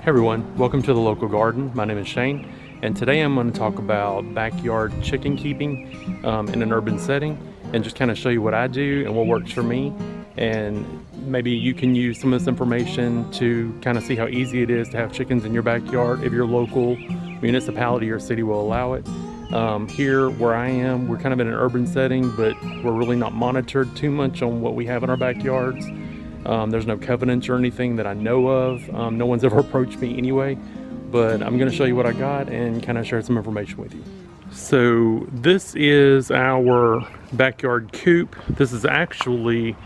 Hey everyone, welcome to the local garden. My name is Shane, and today I'm going to talk about backyard chicken keeping in an urban setting, and just kind of show you what I do and what works for me. And maybe you can use some of this information to kind of see how easy it is to have chickens in your backyard if your local municipality or city will allow it. Here where I am, we're kind of in an urban setting, but we're really not monitored too much on what we have in our backyards. There's no covenants or anything that I know of. No one's ever approached me anyway, but I'm going to show you what I got and kind of share some information with you. So this is our backyard coop. This is actually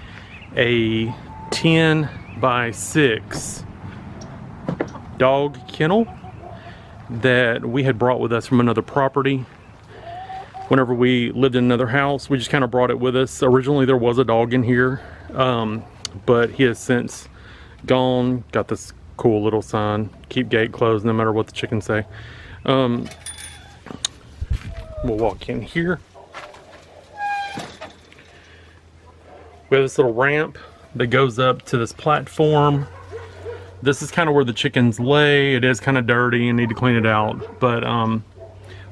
a 10 by 6 dog kennel that we had brought with us from another property. Whenever we lived in another house, we just kind of brought it with us. Originally there was a dog in here, but he has since gone. Got this cool little sign, keep gate closed no matter what the chickens say. We'll walk in here. We have this little ramp that goes up to this platform. This is kind of where the chickens lay. It is kind of dirty and need to clean it out, but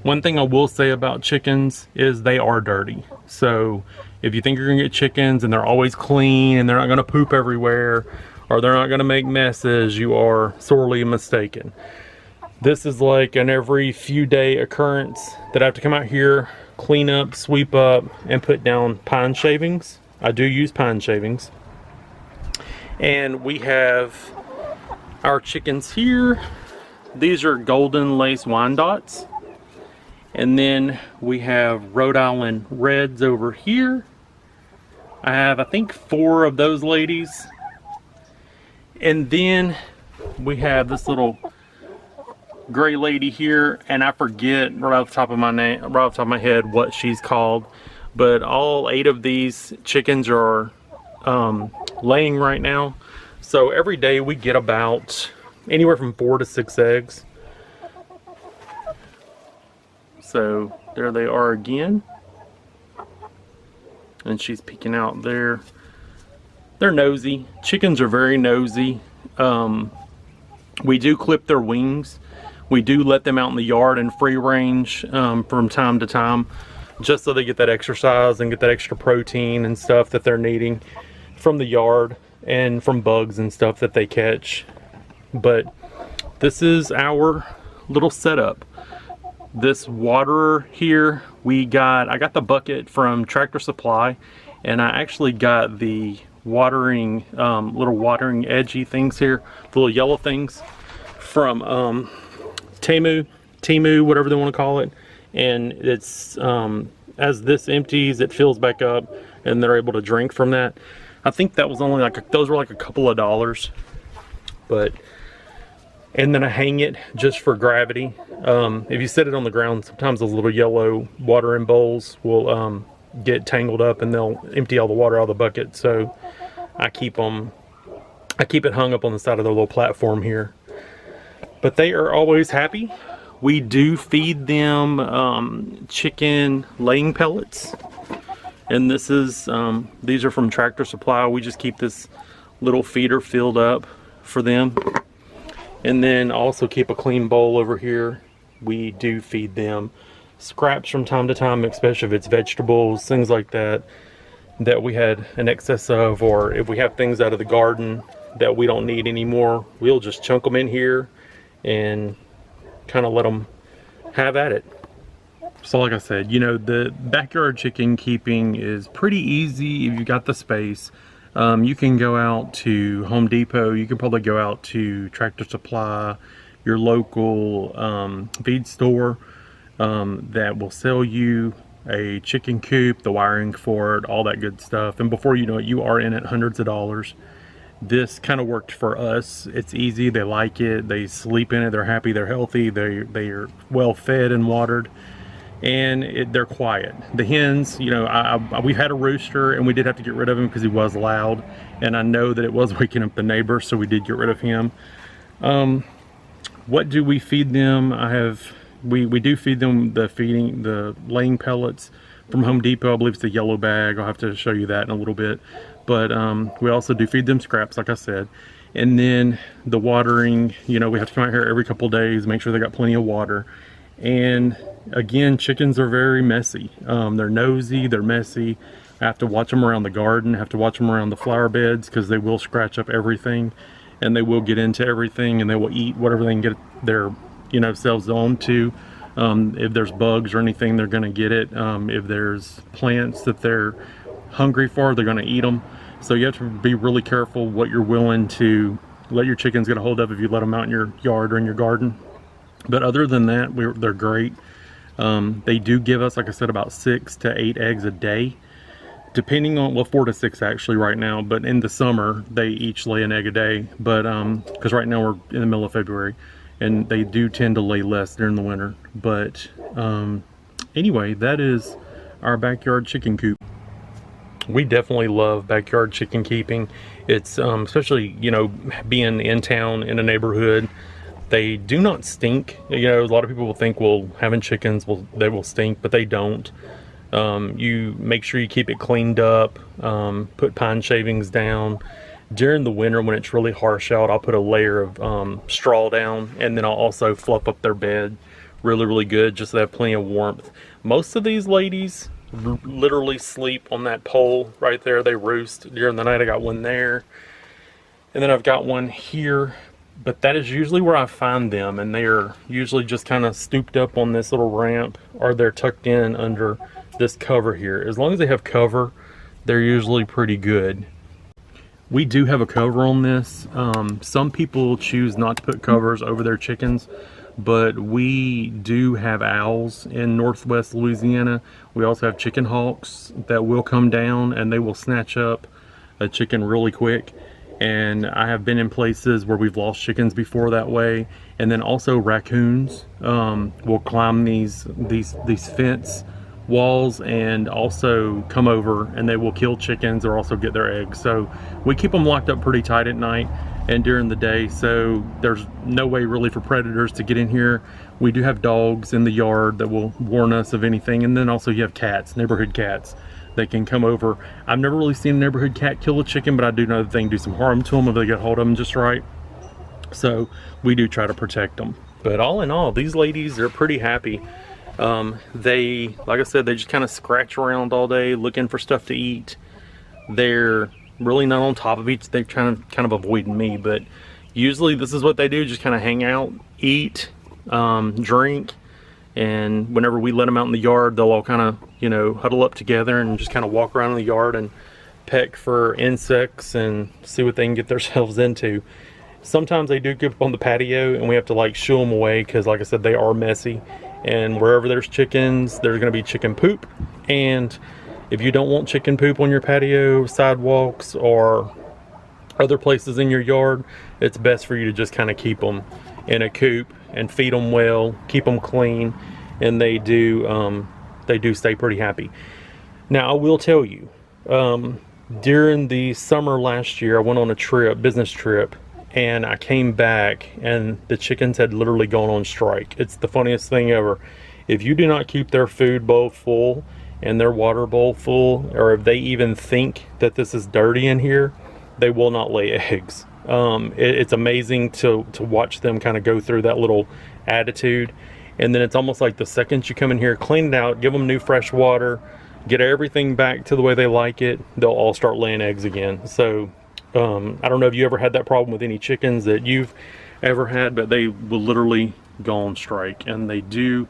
one thing I will say about chickens is they are dirty. So if you think you're gonna get chickens and they're always clean and they're not gonna poop everywhere or they're not gonna make messes, you are sorely mistaken. This is like an every few day occurrence that I have to come out here, clean up, sweep up, and put down pine shavings. I do use pine shavings. And we have our chickens here. These are Golden Lace Wyandottes. And then we have Rhode Island Reds over here. I have, I think, 4 of those ladies. And then we have this little gray lady here, and I forget right off the top of my name, right off the top of my head what she's called. But all 8 of these chickens are laying right now. So every day we get about anywhere from 4 to 6 eggs. So there they are again, and she's peeking out there. They're nosy. Chickens are very nosy. We do clip their wings. We do let them out in the yard in free range from time to time, just so they get that exercise and get that extra protein and stuff that they're needing from the yard and from bugs and stuff that they catch. But this is our little setup. This waterer here, I got the bucket from Tractor Supply, and I actually got the watering, little watering edgy things here, the little yellow things from Temu, whatever they want to call it. And it's, as this empties, it fills back up, and they're able to drink from that. I think that was only like, those were like a couple of dollars, but. And then I hang it just for gravity. If you set it on the ground, sometimes those little yellow watering bowls will get tangled up and they'll empty all the water out of the bucket. So I keep it hung up on the side of the little platform here. But they are always happy. We do feed them chicken laying pellets. And this is, these are from Tractor Supply. We just keep this little feeder filled up for them. And then also keep a clean bowl over here. We do feed them scraps from time to time, especially if it's vegetables, things like that, that we had an excess of, or if we have things out of the garden that we don't need anymore, we'll just chunk them in here and kind of let them have at it. So like I said, you know, the backyard chicken keeping is pretty easy if you got the space. You can go out to Home Depot, you can probably go out to Tractor Supply, your local feed store that will sell you a chicken coop, the wiring for it, all that good stuff. And before you know it, you are in it hundreds of dollars. This kind of worked for us. It's easy, they like it, they sleep in it, they're happy, they're healthy, they are well fed and watered. And they're quiet. The hens, you know, we've had a rooster and we did have to get rid of him because he was loud, and I know that it was waking up the neighbor, so we did get rid of him. What do we feed them? We do feed them the laying pellets from Home Depot. I believe it's a yellow bag. I'll have to show you that in a little bit. But we also do feed them scraps, like I said. And then the watering, you know, we have to come out here every couple days, make sure they got plenty of water. And again, chickens are very messy. They're nosy, they're messy. I have to watch them around the garden, I have to watch them around the flower beds, because they will scratch up everything and they will get into everything, and they will eat whatever they can get their, you know, selves onto. If there's bugs or anything, they're going to get it. If there's plants that they're hungry for, they're going to eat them. So you have to be really careful what you're willing to let your chickens get a hold of if you let them out in your yard or in your garden. But other than that, they're great. They do give us, like I said, about 6 to 8 eggs a day, depending on, well, 4 to 6 actually right now, but in the summer they each lay an egg a day. But because right now we're in the middle of February, and they do tend to lay less during the winter. But anyway, that is our backyard chicken coop. We definitely love backyard chicken keeping. It's especially, you know, being in town in a neighborhood, they do not stink. You know, a lot of people will think, well, having chickens, they will stink, but they don't. You make sure you keep it cleaned up, put pine shavings down. During the winter when it's really harsh out, I'll put a layer of straw down, and then I'll also fluff up their bed really good, just so they have plenty of warmth. Most of these ladies literally sleep on that pole right there. They roost during the night. I got one there, and then I've got one here, but that is usually where I find them, and they are usually just kind of stooped up on this little ramp, or they're tucked in under this cover here. As long as they have cover, they're usually pretty good. We do have a cover on this. Some people choose not to put covers over their chickens, but we do have owls in northwest Louisiana. We also have chicken hawks that will come down and they will snatch up a chicken really quick. And I have been in places where we've lost chickens before that way. And then also raccoons will climb these fence walls and also come over, and they will kill chickens or also get their eggs. So we keep them locked up pretty tight at night and during the day, so there's no way really for predators to get in here. We do have dogs in the yard that will warn us of anything, and then also you have cats, neighborhood cats, that can come over. I've never really seen a neighborhood cat kill a chicken, but I do know that they can do some harm to them if they get hold of them just right. So we do try to protect them. But all in all, these ladies are pretty happy. They, like I said, they just kind of scratch around all day looking for stuff to eat. They're really not on top of each. They're trying to kind of avoiding me, but usually this is what they do, just kind of hang out, eat, drink, and whenever we let them out in the yard, they'll all kind of, you know, huddle up together and just kind of walk around in the yard and peck for insects and see what they can get themselves into. Sometimes they do get up on the patio and we have to like shoo them away, because like I said, they are messy. And wherever there's chickens, there's going to be chicken poop. And if you don't want chicken poop on your patio, sidewalks, or other places in your yard, it's best for you to just kind of keep them in a coop and feed them well, keep them clean, and they do stay pretty happy. Now, I will tell you, during the summer last year, I went on a trip, business trip, and I came back and the chickens had literally gone on strike. It's the funniest thing ever. If you do not keep their food bowl full and their water bowl full, or if they even think that this is dirty in here, they will not lay eggs. It's amazing to watch them kind of go through that little attitude. And then it's almost like the second you come in here, clean it out, give them new fresh water, get everything back to the way they like it, they'll all start laying eggs again. So I don't know if you ever had that problem with any chickens that you've ever had, but they will literally go on strike, and they do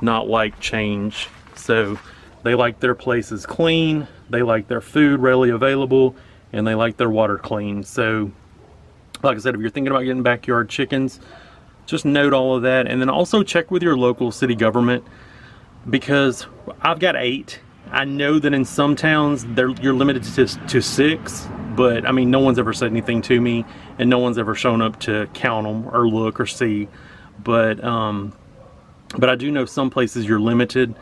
not like change. So they like their places clean, they like their food readily available, and they like their water clean. So like I said, if you're thinking about getting backyard chickens, just note all of that, and then also check with your local city government, because I've got 8. I know that in some towns you're limited to 6, but I mean, no one's ever said anything to me, and no one's ever shown up to count them or look or see. But I do know some places you're limited,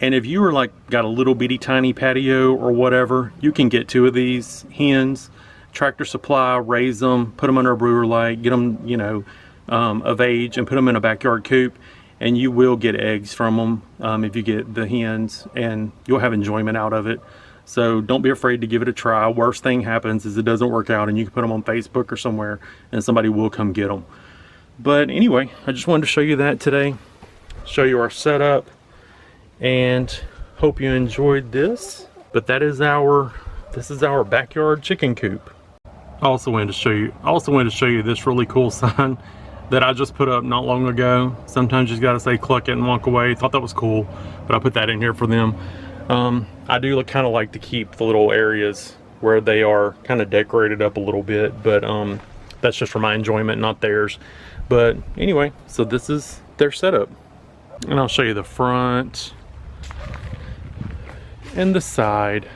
and if you were like got a little bitty tiny patio or whatever, you can get 2 of these hens, Tractor Supply, raise them, put them under a brewer light, get them, you know, of age, and put them in a backyard coop, and you will get eggs from them if you get the hens, and you'll have enjoyment out of it. So don't be afraid to give it a try. Worst thing happens is it doesn't work out, and you can put them on Facebook or somewhere and somebody will come get them. But anyway, I just wanted to show you that today, show you our setup, and hope you enjoyed this. But this is our backyard chicken coop. I also wanted to show you this really cool sign that I just put up not long ago. Sometimes you just gotta say cluck it and walk away. Thought that was cool, but I put that in here for them. I do kind of like to keep the little areas where they are kind of decorated up a little bit, but that's just for my enjoyment, not theirs. But anyway, so this is their setup, and I'll show you the front and the side.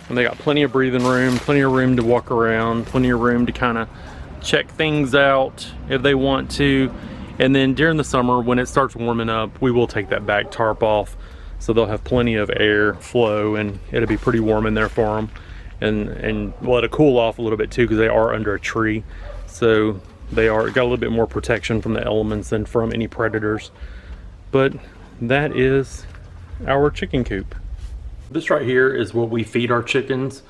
And they got plenty of breathing room, plenty of room to walk around, plenty of room to kind of check things out if they want to. And then during the summer, when it starts warming up, we will take that back tarp off, so they'll have plenty of air flow, and it'll be pretty warm in there for them. And let it cool off a little bit too, because they are under a tree, so they got a little bit more protection from the elements and from any predators. But that is our chicken coop. This right here is what we feed our chickens.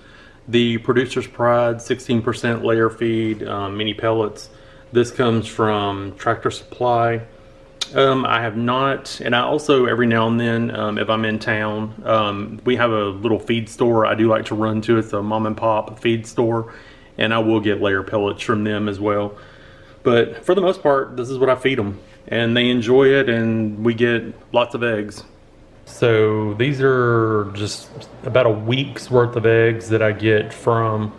The Producer's Pride 16% layer feed, mini pellets. This comes from Tractor Supply. I have not, and I also every now and then, if I'm in town, we have a little feed store I do like to run to. It's a mom and pop feed store, and I will get layer pellets from them as well. But for the most part, this is what I feed them, and they enjoy it, and we get lots of eggs. So these are just about a week's worth of eggs that I get from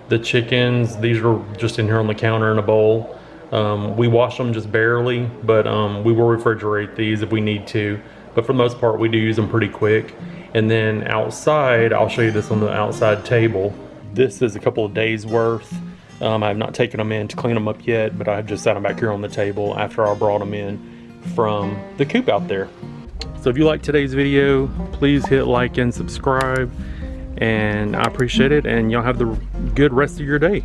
the chickens. These are just in here on the counter in a bowl. We wash them just barely, but we will refrigerate these if we need to. But for the most part, we do use them pretty quick. And then outside, I'll show you this on the outside table. This is a couple of days worth. I have not taken them in to clean them up yet, but I have just sat them back here on the table after I brought them in from the coop out there. So if you like today's video, please hit like and subscribe, and I appreciate it, and y'all have the good rest of your day.